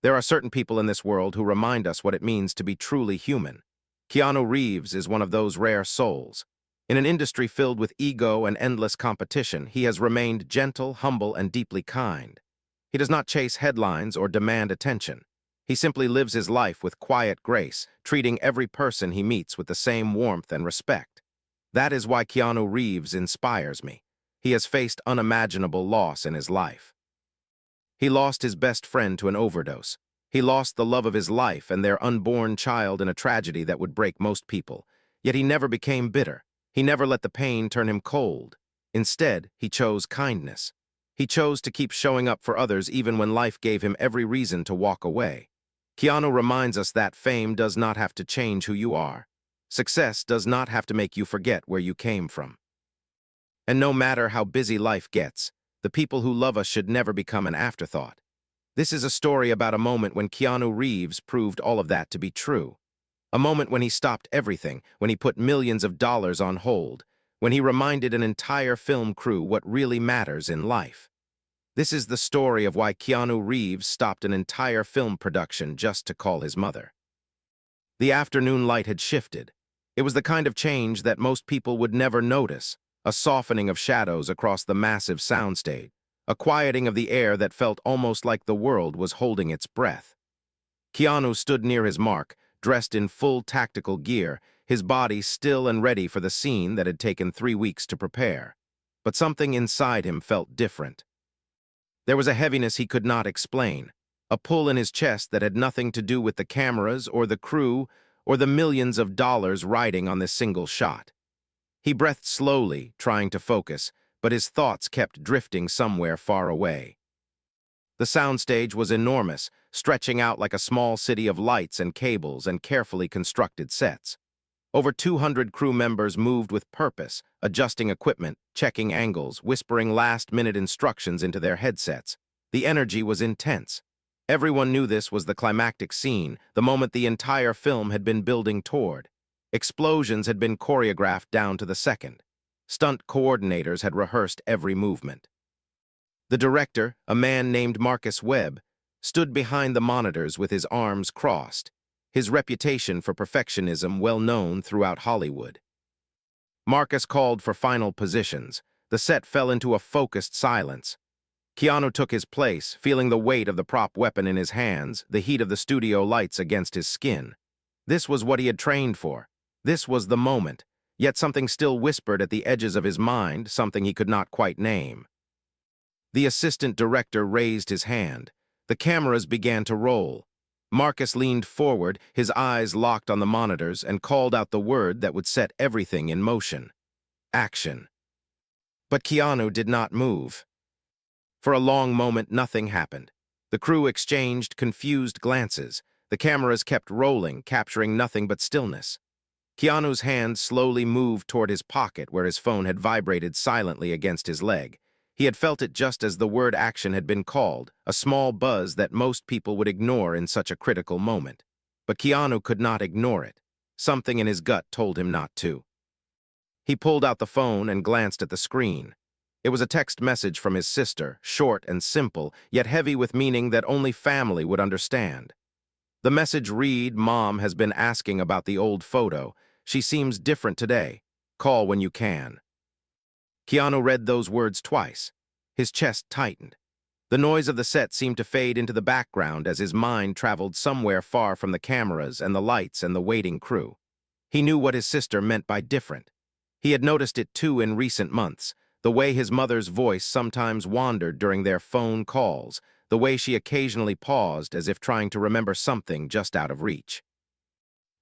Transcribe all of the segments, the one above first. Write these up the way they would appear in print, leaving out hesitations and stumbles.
There are certain people in this world who remind us what it means to be truly human. Keanu Reeves is one of those rare souls. In an industry filled with ego and endless competition, he has remained gentle, humble, and deeply kind. He does not chase headlines or demand attention. He simply lives his life with quiet grace, treating every person he meets with the same warmth and respect. That is why Keanu Reeves inspires me. He has faced unimaginable loss in his life. He lost his best friend to an overdose. He lost the love of his life and their unborn child in a tragedy that would break most people. Yet he never became bitter. He never let the pain turn him cold. Instead, he chose kindness. He chose to keep showing up for others even when life gave him every reason to walk away. Keanu reminds us that fame does not have to change who you are. Success does not have to make you forget where you came from. And no matter how busy life gets, the people who love us should never become an afterthought. This is a story about a moment when Keanu Reeves proved all of that to be true. A moment when he stopped everything, when he put millions of dollars on hold, when he reminded an entire film crew what really matters in life. This is the story of why Keanu Reeves stopped an entire film production just to call his mother. The afternoon light had shifted. It was the kind of change that most people would never notice, a softening of shadows across the massive soundstage, a quieting of the air that felt almost like the world was holding its breath. Keanu stood near his mark, dressed in full tactical gear, his body still and ready for the scene that had taken 3 weeks to prepare. But something inside him felt different. There was a heaviness he could not explain, a pull in his chest that had nothing to do with the cameras or the crew or the millions of dollars riding on this single shot. He breathed slowly, trying to focus, but his thoughts kept drifting somewhere far away. The soundstage was enormous, stretching out like a small city of lights and cables and carefully constructed sets. Over 200 crew members moved with purpose, adjusting equipment, checking angles, whispering last-minute instructions into their headsets. The energy was intense. Everyone knew this was the climactic scene, the moment the entire film had been building toward. Explosions had been choreographed down to the second. Stunt coordinators had rehearsed every movement. The director, a man named Marcus Webb, stood behind the monitors with his arms crossed, his reputation for perfectionism well known throughout Hollywood. Marcus called for final positions. The set fell into a focused silence. Keanu took his place, feeling the weight of the prop weapon in his hands, the heat of the studio lights against his skin. This was what he had trained for. This was the moment, yet something still whispered at the edges of his mind, something he could not quite name. The assistant director raised his hand. The cameras began to roll. Marcus leaned forward, his eyes locked on the monitors, and called out the word that would set everything in motion. Action. But Keanu did not move. For a long moment, nothing happened. The crew exchanged confused glances. The cameras kept rolling, capturing nothing but stillness. Keanu's hand slowly moved toward his pocket where his phone had vibrated silently against his leg. He had felt it just as the word action had been called, a small buzz that most people would ignore in such a critical moment. But Keanu could not ignore it. Something in his gut told him not to. He pulled out the phone and glanced at the screen. It was a text message from his sister, short and simple, yet heavy with meaning that only family would understand. The message read, "Mom has been asking about the old photo. She seems different today. Call when you can." Keanu read those words twice. His chest tightened. The noise of the set seemed to fade into the background as his mind traveled somewhere far from the cameras and the lights and the waiting crew. He knew what his sister meant by different. He had noticed it too in recent months, the way his mother's voice sometimes wandered during their phone calls, the way she occasionally paused as if trying to remember something just out of reach.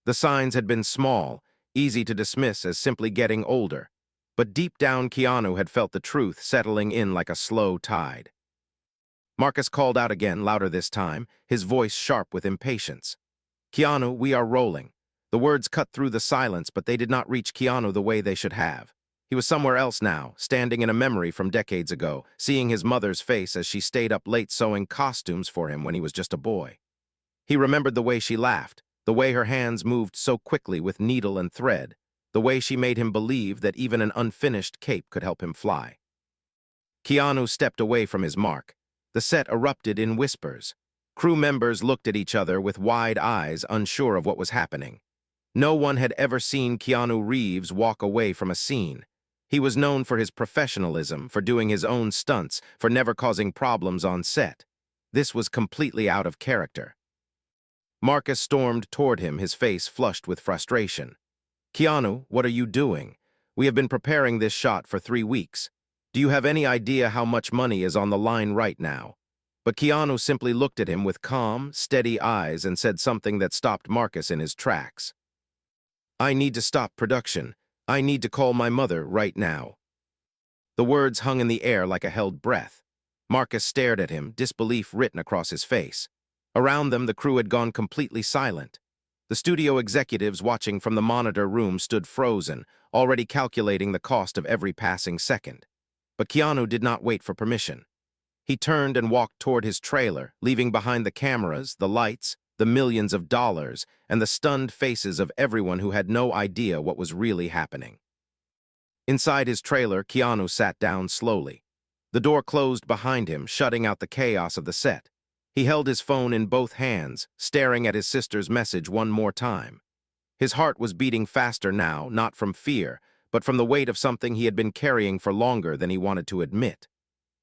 The signs had been small, easy to dismiss as simply getting older, but deep down Keanu had felt the truth settling in like a slow tide. Marcus called out again, louder this time, his voice sharp with impatience. "Keanu, we are rolling." The words cut through the silence, but they did not reach Keanu the way they should have. He was somewhere else now, standing in a memory from decades ago, seeing his mother's face as she stayed up late sewing costumes for him when he was just a boy. He remembered the way she laughed, the way her hands moved so quickly with needle and thread, the way she made him believe that even an unfinished cape could help him fly. Keanu stepped away from his mark. The set erupted in whispers. Crew members looked at each other with wide eyes, unsure of what was happening. No one had ever seen Keanu Reeves walk away from a scene. He was known for his professionalism, for doing his own stunts, for never causing problems on set. This was completely out of character. Marcus stormed toward him, his face flushed with frustration. "Keanu, what are you doing? We have been preparing this shot for 3 weeks. Do you have any idea how much money is on the line right now?" But Keanu simply looked at him with calm, steady eyes and said something that stopped Marcus in his tracks. "I need to stop production. I need to call my mother right now." The words hung in the air like a held breath. Marcus stared at him, disbelief written across his face. Around them, the crew had gone completely silent. The studio executives watching from the monitor room stood frozen, already calculating the cost of every passing second. But Keanu did not wait for permission. He turned and walked toward his trailer, leaving behind the cameras, the lights, the millions of dollars, and the stunned faces of everyone who had no idea what was really happening. Inside his trailer, Keanu sat down slowly. The door closed behind him, shutting out the chaos of the set. He held his phone in both hands, staring at his sister's message one more time. His heart was beating faster now, not from fear, but from the weight of something he had been carrying for longer than he wanted to admit.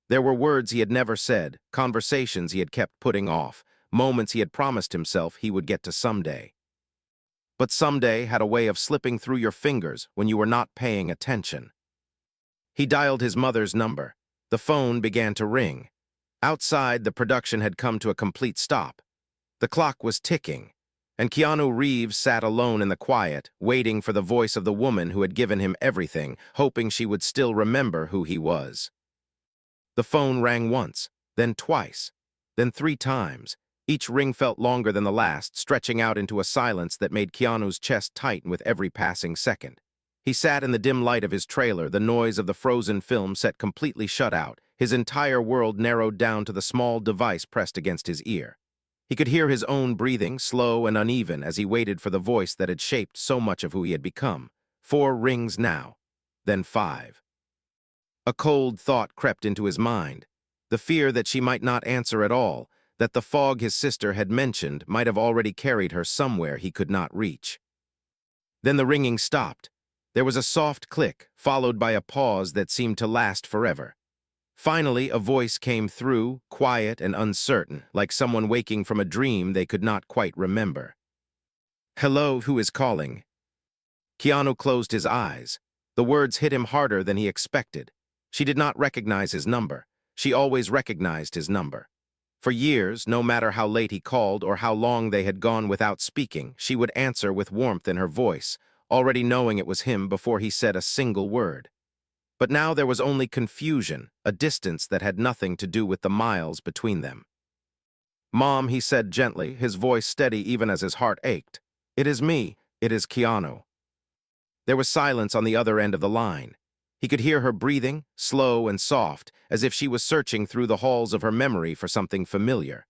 There were words he had never said, conversations he had kept putting off, moments he had promised himself he would get to someday. But someday had a way of slipping through your fingers when you were not paying attention. He dialed his mother's number. The phone began to ring. Outside, the production had come to a complete stop. The clock was ticking, and Keanu Reeves sat alone in the quiet, waiting for the voice of the woman who had given him everything, hoping she would still remember who he was. The phone rang once, then twice, then 3 times. Each ring felt longer than the last, stretching out into a silence that made Keanu's chest tighten with every passing second. He sat in the dim light of his trailer, the noise of the frozen film set completely shut out, his entire world narrowed down to the small device pressed against his ear. He could hear his own breathing, slow and uneven, as he waited for the voice that had shaped so much of who he had become. 4 rings now, then 5. A cold thought crept into his mind, the fear that she might not answer at all, that the fog his sister had mentioned might have already carried her somewhere he could not reach. Then the ringing stopped. There was a soft click, followed by a pause that seemed to last forever. Finally, a voice came through, quiet and uncertain, like someone waking from a dream they could not quite remember. "Hello, who is calling?" Keanu closed his eyes. The words hit him harder than he expected. She did not recognize his number. She always recognized his number. For years, no matter how late he called or how long they had gone without speaking, she would answer with warmth in her voice, already knowing it was him before he said a single word. But now there was only confusion, a distance that had nothing to do with the miles between them. "Mom," he said gently, his voice steady even as his heart ached. "It is me. It is Keanu." There was silence on the other end of the line. He could hear her breathing, slow and soft, as if she was searching through the halls of her memory for something familiar.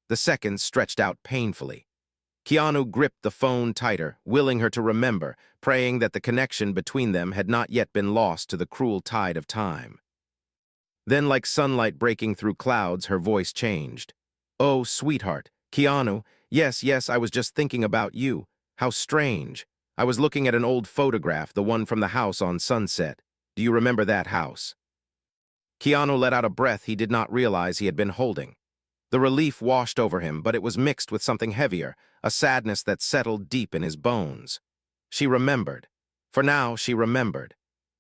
The seconds stretched out painfully. Keanu gripped the phone tighter, willing her to remember, praying that the connection between them had not yet been lost to the cruel tide of time. Then, like sunlight breaking through clouds, her voice changed. "Oh, sweetheart, Keanu, yes, I was just thinking about you. How strange. I was looking at an old photograph, the one from the house on Sunset. Do you remember that house?" Keanu let out a breath he did not realize he had been holding. The relief washed over him, but it was mixed with something heavier, a sadness that settled deep in his bones. She remembered. For now, she remembered.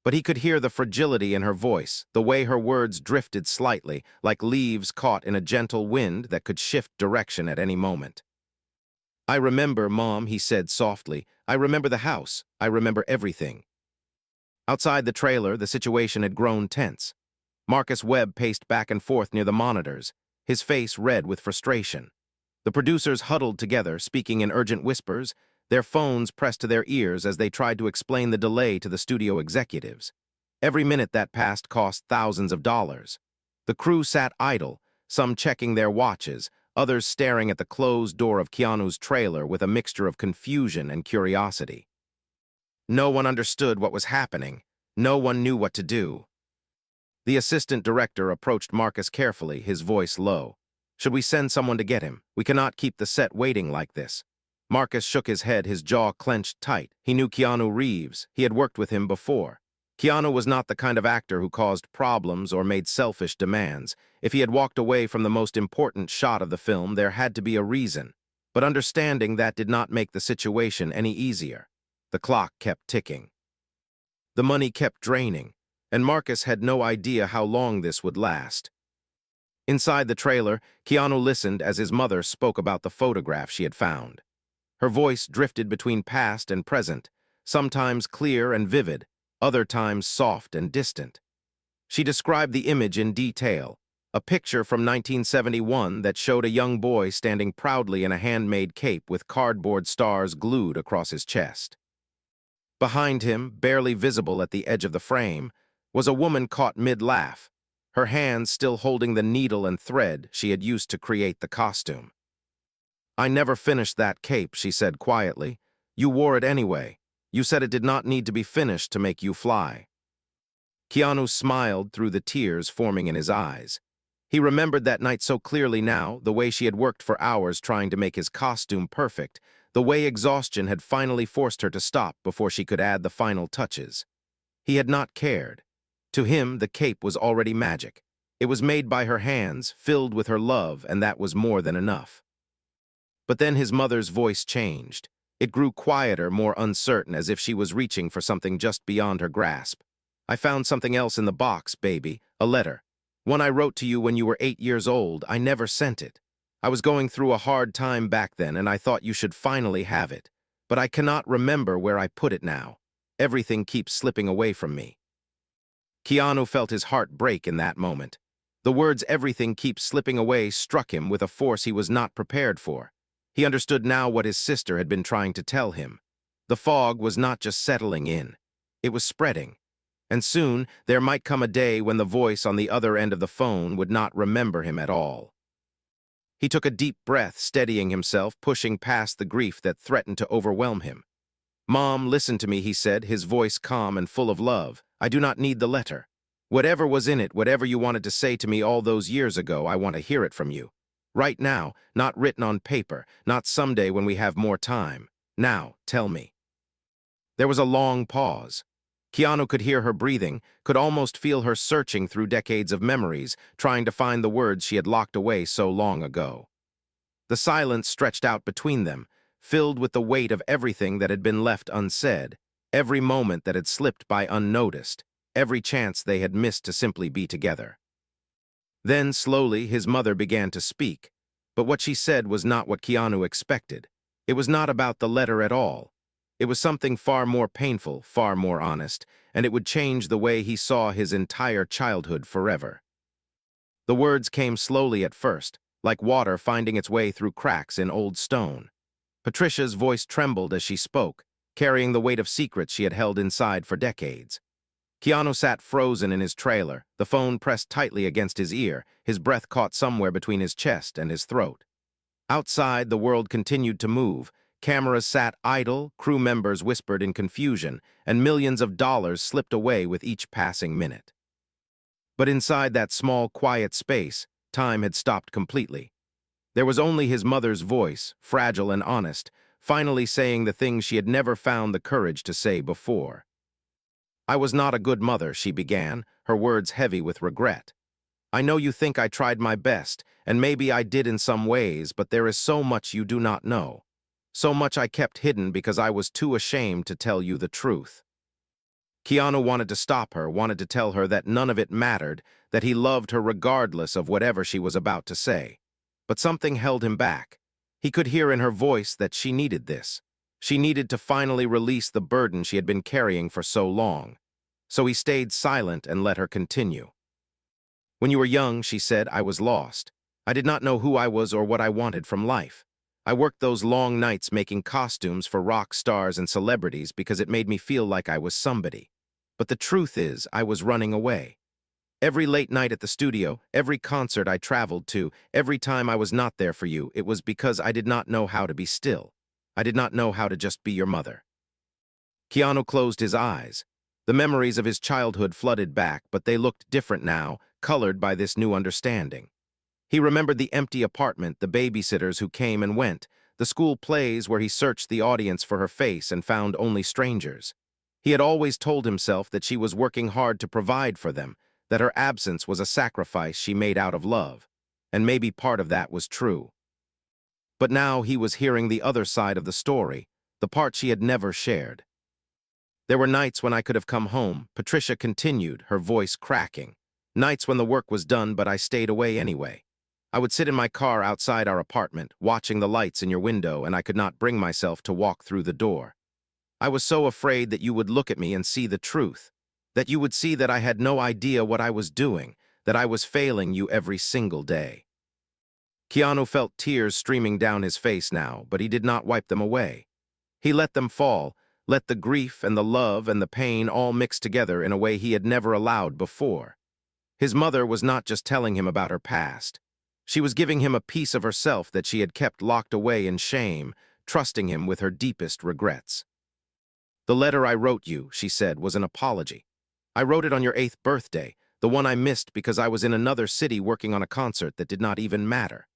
But he could hear the fragility in her voice, the way her words drifted slightly, like leaves caught in a gentle wind that could shift direction at any moment. "I remember, Mom," he said softly. "I remember the house. I remember everything." Outside the trailer, the situation had grown tense. Marcus Webb paced back and forth near the monitors, his face red with frustration. The producers huddled together, speaking in urgent whispers, their phones pressed to their ears as they tried to explain the delay to the studio executives. Every minute that passed cost thousands of dollars. The crew sat idle, some checking their watches, others staring at the closed door of Keanu's trailer with a mixture of confusion and curiosity. No one understood what was happening. No one knew what to do. The assistant director approached Marcus carefully, his voice low. Should we send someone to get him? We cannot keep the set waiting like this." Marcus shook his head, his jaw clenched tight. He knew Keanu Reeves. He had worked with him before. Keanu was not the kind of actor who caused problems or made selfish demands. If he had walked away from the most important shot of the film, there had to be a reason. But understanding that did not make the situation any easier. The clock kept ticking. The money kept draining, and Marcus had no idea how long this would last. Inside the trailer, Keanu listened as his mother spoke about the photograph she had found. Her voice drifted between past and present, sometimes clear and vivid, other times soft and distant. She described the image in detail, a picture from 1971 that showed a young boy standing proudly in a handmade cape with cardboard stars glued across his chest. Behind him, barely visible at the edge of the frame, was a woman caught mid-laugh, her hands still holding the needle and thread she had used to create the costume. "I never finished that cape," she said quietly. "You wore it anyway. You said it did not need to be finished to make you fly." Keanu smiled through the tears forming in his eyes. He remembered that night so clearly now, the way she had worked for hours trying to make his costume perfect, the way exhaustion had finally forced her to stop before she could add the final touches. He had not cared. To him, the cape was already magic. It was made by her hands, filled with her love, and that was more than enough. But then his mother's voice changed. It grew quieter, more uncertain, as if she was reaching for something just beyond her grasp. "I found something else in the box, baby, a letter. One I wrote to you when you were 8 years old. I never sent it. I was going through a hard time back then, and I thought you should finally have it. But I cannot remember where I put it now. Everything keeps slipping away from me." Keanu felt his heart break in that moment. The words "everything keeps slipping away" struck him with a force he was not prepared for. He understood now what his sister had been trying to tell him. The fog was not just settling in. It was spreading. And soon, there might come a day when the voice on the other end of the phone would not remember him at all. He took a deep breath, steadying himself, pushing past the grief that threatened to overwhelm him. "Mom, listen to me," he said, his voice calm and full of love. "I do not need the letter. Whatever was in it, whatever you wanted to say to me all those years ago, I want to hear it from you. Right now, not written on paper, not someday when we have more time. Now, tell me." There was a long pause. Keanu could hear her breathing, could almost feel her searching through decades of memories, trying to find the words she had locked away so long ago. The silence stretched out between them, filled with the weight of everything that had been left unsaid, every moment that had slipped by unnoticed, every chance they had missed to simply be together. Then, slowly, his mother began to speak, but what she said was not what Keanu expected. It was not about the letter at all. It was something far more painful, far more honest, and it would change the way he saw his entire childhood forever. The words came slowly at first, like water finding its way through cracks in old stone. Patricia's voice trembled as she spoke, carrying the weight of secrets she had held inside for decades. Keanu sat frozen in his trailer, the phone pressed tightly against his ear, his breath caught somewhere between his chest and his throat. Outside, the world continued to move. Cameras sat idle, crew members whispered in confusion, and millions of dollars slipped away with each passing minute. But inside that small, quiet space, time had stopped completely. There was only his mother's voice, fragile and honest, finally saying the things she had never found the courage to say before. "I was not a good mother," she began, her words heavy with regret. "I know you think I tried my best, and maybe I did in some ways, but there is so much you do not know. So much I kept hidden because I was too ashamed to tell you the truth." Keanu wanted to stop her, wanted to tell her that none of it mattered, that he loved her regardless of whatever she was about to say. But something held him back. He could hear in her voice that she needed this. She needed to finally release the burden she had been carrying for so long. So he stayed silent and let her continue. "When you were young," she said, "I was lost. I did not know who I was or what I wanted from life. I worked those long nights making costumes for rock stars and celebrities because it made me feel like I was somebody. But the truth is, I was running away. Every late night at the studio, every concert I traveled to, every time I was not there for you, it was because I did not know how to be still. I did not know how to just be your mother." Keanu closed his eyes. The memories of his childhood flooded back, but they looked different now, colored by this new understanding. He remembered the empty apartment, the babysitters who came and went, the school plays where he searched the audience for her face and found only strangers. He had always told himself that she was working hard to provide for them, that her absence was a sacrifice she made out of love, and maybe part of that was true. But now he was hearing the other side of the story, the part she had never shared. There were nights when I could have come home, Patricia continued, her voice cracking. Nights when the work was done, but I stayed away anyway. I would sit in my car outside our apartment, watching the lights in your window, and I could not bring myself to walk through the door. I was so afraid that you would look at me and see the truth, that you would see that I had no idea what I was doing, that I was failing you every single day. Keanu felt tears streaming down his face now, but he did not wipe them away. He let them fall, let the grief and the love and the pain all mix together in a way he had never allowed before. His mother was not just telling him about her past. She was giving him a piece of herself that she had kept locked away in shame, trusting him with her deepest regrets. "The letter I wrote you," she said, "was an apology. I wrote it on your 8th birthday, the one I missed because I was in another city working on a concert that did not even matter.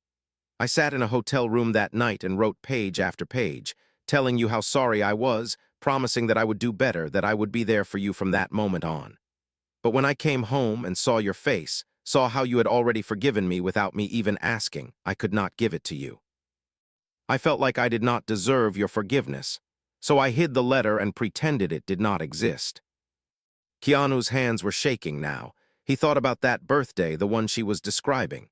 I sat in a hotel room that night and wrote page after page, telling you how sorry I was, promising that I would do better, that I would be there for you from that moment on. But when I came home and saw your face, saw how you had already forgiven me without me even asking, I could not give it to you. I felt like I did not deserve your forgiveness, so I hid the letter and pretended it did not exist." Keanu's hands were shaking now. He thought about that birthday, the one she was describing.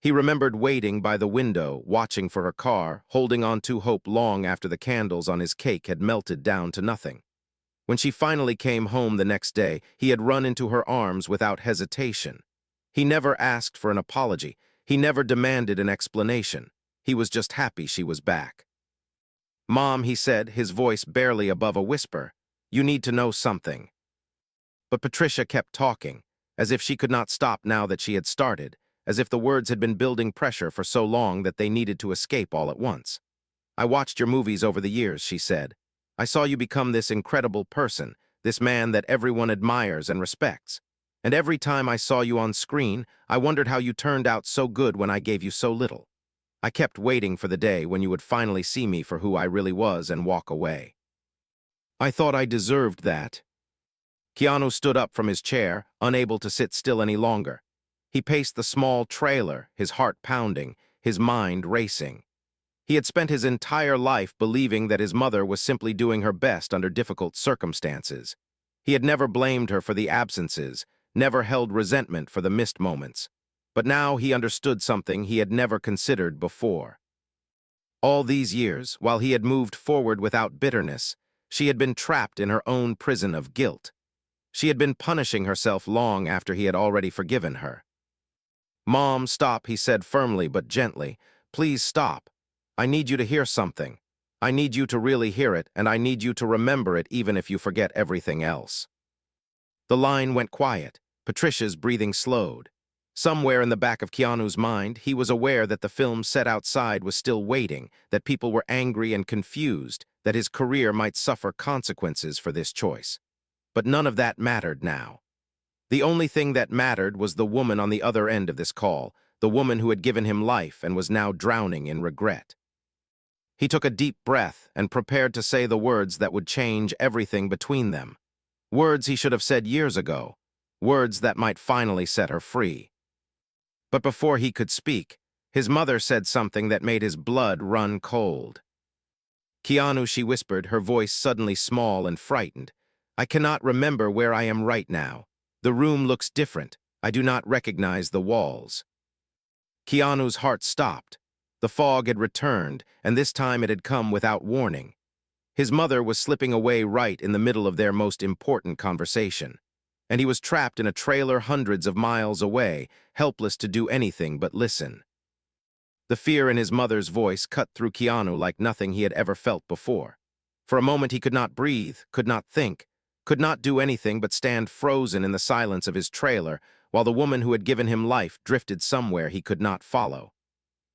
He remembered waiting by the window, watching for her car, holding on to hope long after the candles on his cake had melted down to nothing. When she finally came home the next day, he had run into her arms without hesitation. He never asked for an apology. He never demanded an explanation. He was just happy she was back. "Mom," he said, his voice barely above a whisper, "you need to know something." But Patricia kept talking, as if she could not stop now that she had started, as if the words had been building pressure for so long that they needed to escape all at once. "I watched your movies over the years," she said. "I saw you become this incredible person, this man that everyone admires and respects. And every time I saw you on screen, I wondered how you turned out so good when I gave you so little. I kept waiting for the day when you would finally see me for who I really was and walk away. I thought I deserved that." Keanu stood up from his chair, unable to sit still any longer. He paced the small trailer, his heart pounding, his mind racing. He had spent his entire life believing that his mother was simply doing her best under difficult circumstances. He had never blamed her for the absences, never held resentment for the missed moments. But now he understood something he had never considered before. All these years, while he had moved forward without bitterness, she had been trapped in her own prison of guilt. She had been punishing herself long after he had already forgiven her. "Mom, stop," he said firmly but gently. "Please stop. I need you to hear something. I need you to really hear it, and I need you to remember it even if you forget everything else." The line went quiet. Patricia's breathing slowed. Somewhere in the back of Keanu's mind, he was aware that the film set outside was still waiting, that people were angry and confused, that his career might suffer consequences for this choice. But none of that mattered now. The only thing that mattered was the woman on the other end of this call, the woman who had given him life and was now drowning in regret. He took a deep breath and prepared to say the words that would change everything between them. Words he should have said years ago. Words that might finally set her free. But before he could speak, his mother said something that made his blood run cold. "Keanu," she whispered, her voice suddenly small and frightened, "I cannot remember where I am right now. The room looks different. I do not recognize the walls." Keanu's heart stopped. The fog had returned, and this time it had come without warning. His mother was slipping away right in the middle of their most important conversation, and he was trapped in a trailer hundreds of miles away, helpless to do anything but listen. The fear in his mother's voice cut through Keanu like nothing he had ever felt before. For a moment he could not breathe, could not think, could not do anything but stand frozen in the silence of his trailer, while the woman who had given him life drifted somewhere he could not follow.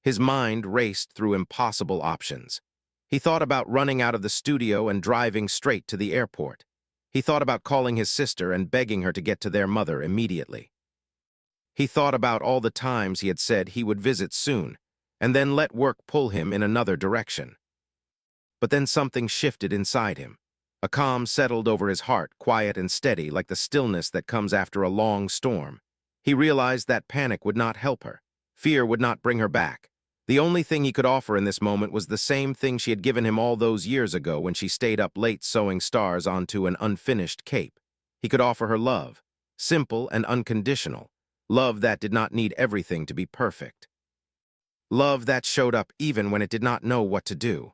His mind raced through impossible options. He thought about running out of the studio and driving straight to the airport. He thought about calling his sister and begging her to get to their mother immediately. He thought about all the times he had said he would visit soon, and then let work pull him in another direction. But then something shifted inside him. A calm settled over his heart, quiet and steady, like the stillness that comes after a long storm. He realized that panic would not help her. Fear would not bring her back. The only thing he could offer in this moment was the same thing she had given him all those years ago when she stayed up late sewing stars onto an unfinished cape. He could offer her love, simple and unconditional, love that did not need everything to be perfect. Love that showed up even when it did not know what to do.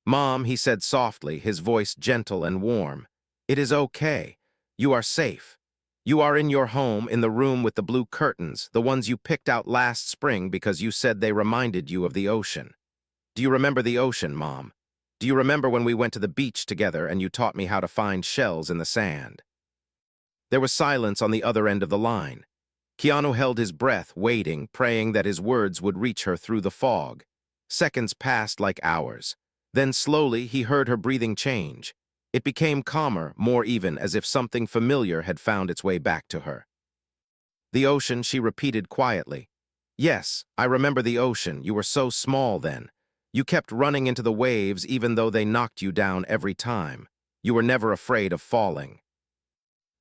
"Mom," he said softly, his voice gentle and warm, "it is okay. You are safe. You are in your home, in the room with the blue curtains, the ones you picked out last spring because you said they reminded you of the ocean. Do you remember the ocean, Mom? Do you remember when we went to the beach together and you taught me how to find shells in the sand?" There was silence on the other end of the line. Keanu held his breath, waiting, praying that his words would reach her through the fog. Seconds passed like hours. Then slowly he heard her breathing change. It became calmer, more even, as if something familiar had found its way back to her. "The ocean," she repeated quietly. "Yes, I remember the ocean. You were so small then. You kept running into the waves even though they knocked you down every time. You were never afraid of falling."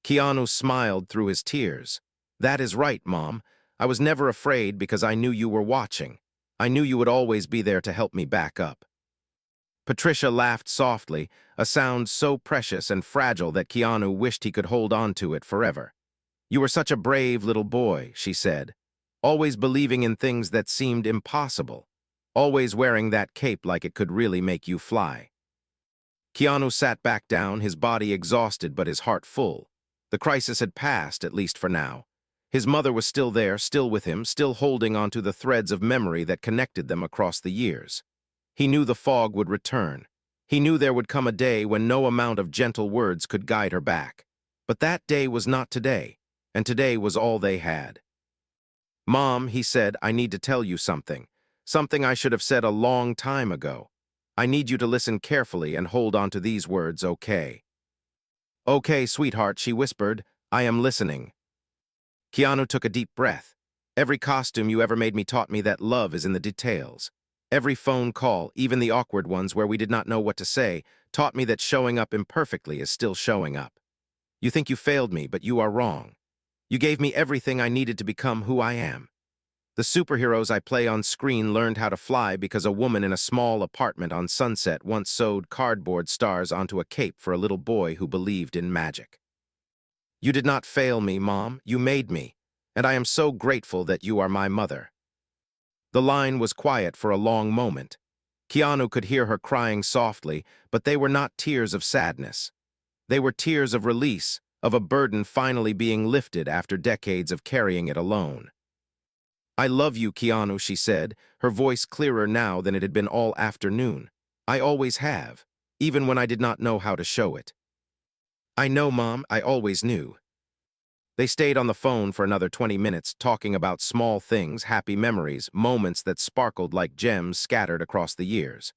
Keanu smiled through his tears. "That is right, Mom. I was never afraid because I knew you were watching. I knew you would always be there to help me back up." Patricia laughed softly, a sound so precious and fragile that Keanu wished he could hold on to it forever. "You were such a brave little boy," she said, "always believing in things that seemed impossible, always wearing that cape like it could really make you fly." Keanu sat back down, his body exhausted but his heart full. The crisis had passed, at least for now. His mother was still there, still with him, still holding onto the threads of memory that connected them across the years. He knew the fog would return. He knew there would come a day when no amount of gentle words could guide her back. But that day was not today, and today was all they had. "Mom," he said, "I need to tell you something. Something I should have said a long time ago. I need you to listen carefully and hold on to these words, okay?" "Okay, sweetheart," she whispered. "I am listening." Keanu took a deep breath. "Every costume you ever made me taught me that love is in the details. Every phone call, even the awkward ones where we did not know what to say, taught me that showing up imperfectly is still showing up. You think you failed me, but you are wrong. You gave me everything I needed to become who I am. The superheroes I play on screen learned how to fly because a woman in a small apartment on Sunset once sewed cardboard stars onto a cape for a little boy who believed in magic. You did not fail me, Mom. You made me, and I am so grateful that you are my mother." The line was quiet for a long moment. Keanu could hear her crying softly, but they were not tears of sadness. They were tears of release, of a burden finally being lifted after decades of carrying it alone. "I love you, Keanu," she said, her voice clearer now than it had been all afternoon. "I always have, even when I did not know how to show it." "I know, Mom, I always knew." They stayed on the phone for another 20 minutes, talking about small things, happy memories, moments that sparkled like gems scattered across the years.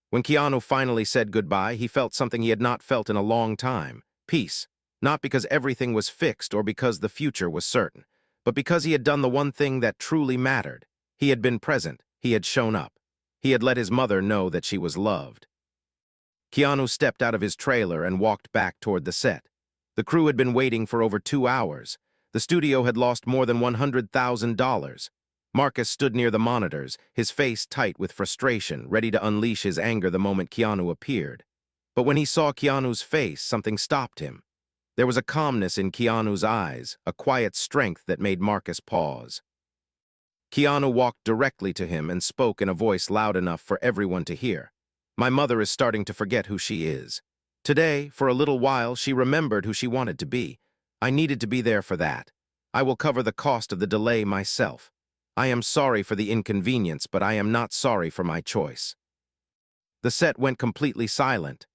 When Keanu finally said goodbye, he felt something he had not felt in a long time: peace, not because everything was fixed or because the future was certain, but because he had done the one thing that truly mattered. He had been present, he had shown up. He had let his mother know that she was loved. Keanu stepped out of his trailer and walked back toward the set. The crew had been waiting for over 2 hours. The studio had lost more than $100,000. Marcus stood near the monitors, his face tight with frustration, ready to unleash his anger the moment Keanu appeared. But when he saw Keanu's face, something stopped him. There was a calmness in Keanu's eyes, a quiet strength that made Marcus pause. Keanu walked directly to him and spoke in a voice loud enough for everyone to hear. "My mother is starting to forget who she is. Today, for a little while, she remembered who she wanted to be. I needed to be there for that. I will cover the cost of the delay myself. I am sorry for the inconvenience, but I am not sorry for my choice." The set went completely silent.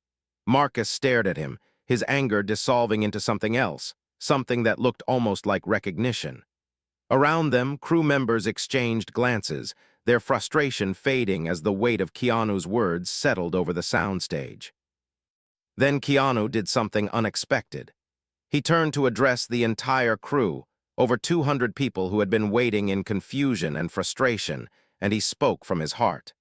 Marcus stared at him, his anger dissolving into something else, something that looked almost like recognition. Around them, crew members exchanged glances, their frustration fading as the weight of Keanu's words settled over the soundstage. Then Keanu did something unexpected. He turned to address the entire crew, over 200 people who had been waiting in confusion and frustration, and he spoke from his heart.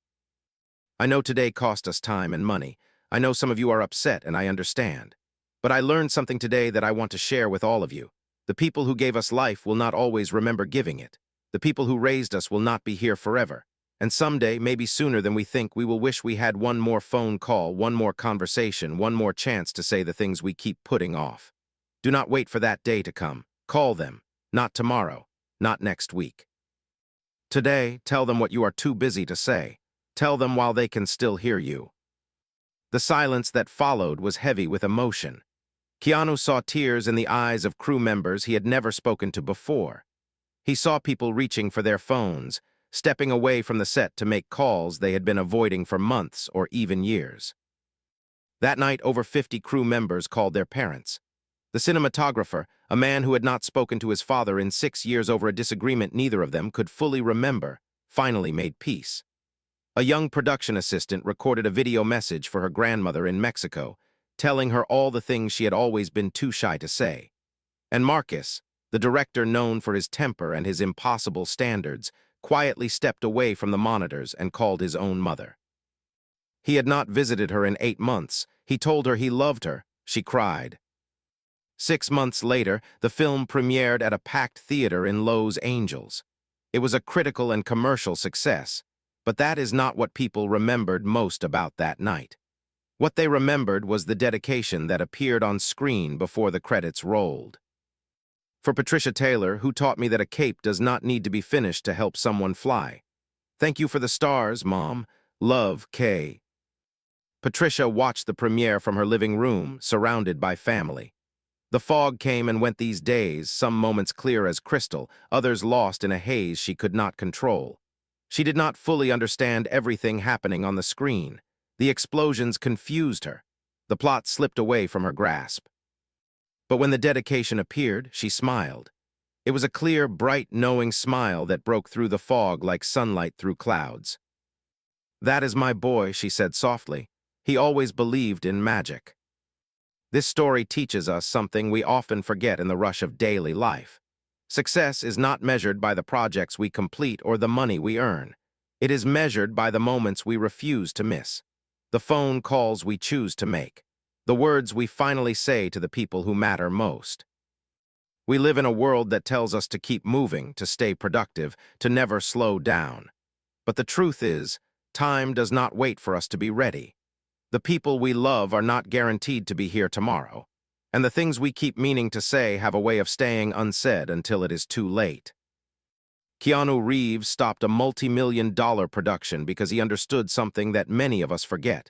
I know today cost us time and money. I know some of you are upset, and I understand. But I learned something today that I want to share with all of you. The people who gave us life will not always remember giving it. The people who raised us will not be here forever. And someday, maybe sooner than we think, we will wish we had one more phone call, one more conversation, one more chance to say the things we keep putting off. Do not wait for that day to come. Call them. Not tomorrow. Not next week. Today, tell them what you are too busy to say. Tell them while they can still hear you. The silence that followed was heavy with emotion. Keanu saw tears in the eyes of crew members he had never spoken to before. He saw people reaching for their phones, stepping away from the set to make calls they had been avoiding for months or even years. That night, over 50 crew members called their parents. The cinematographer, a man who had not spoken to his father in 6 years over a disagreement neither of them could fully remember, finally made peace. A young production assistant recorded a video message for her grandmother in Mexico, telling her all the things she had always been too shy to say. And Marcus, the director known for his temper and his impossible standards, quietly stepped away from the monitors and called his own mother. He had not visited her in 8 months. He told her he loved her. She cried. 6 months later, the film premiered at a packed theater in Los Angeles. It was a critical and commercial success, but that is not what people remembered most about that night. What they remembered was the dedication that appeared on screen before the credits rolled. For Patricia Taylor, who taught me that a cape does not need to be finished to help someone fly. Thank you for the stars, Mom. Love, Kay. Patricia watched the premiere from her living room, surrounded by family. The fog came and went these days, some moments clear as crystal, others lost in a haze she could not control. She did not fully understand everything happening on the screen. The explosions confused her. The plot slipped away from her grasp. But when the dedication appeared, she smiled. It was a clear, bright, knowing smile that broke through the fog like sunlight through clouds. "That is my boy," she said softly. "He always believed in magic." This story teaches us something we often forget in the rush of daily life. Success is not measured by the projects we complete or the money we earn. It is measured by the moments we refuse to miss, the phone calls we choose to make, the words we finally say to the people who matter most. We live in a world that tells us to keep moving, to stay productive, to never slow down. But the truth is, time does not wait for us to be ready. The people we love are not guaranteed to be here tomorrow, and the things we keep meaning to say have a way of staying unsaid until it is too late. Keanu Reeves stopped a multi-million-dollar production because he understood something that many of us forget.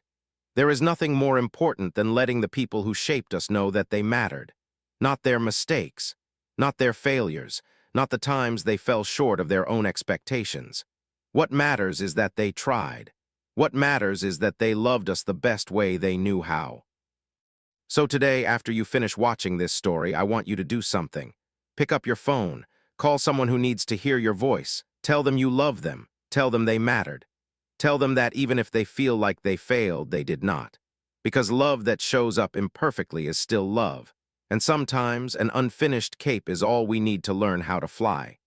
There is nothing more important than letting the people who shaped us know that they mattered. Not their mistakes, not their failures, not the times they fell short of their own expectations. What matters is that they tried. What matters is that they loved us the best way they knew how. So today, after you finish watching this story, I want you to do something. Pick up your phone. Call someone who needs to hear your voice. Tell them you love them. Tell them they mattered. Tell them that even if they feel like they failed, they did not. Because love that shows up imperfectly is still love. And sometimes an unfinished cape is all we need to learn how to fly.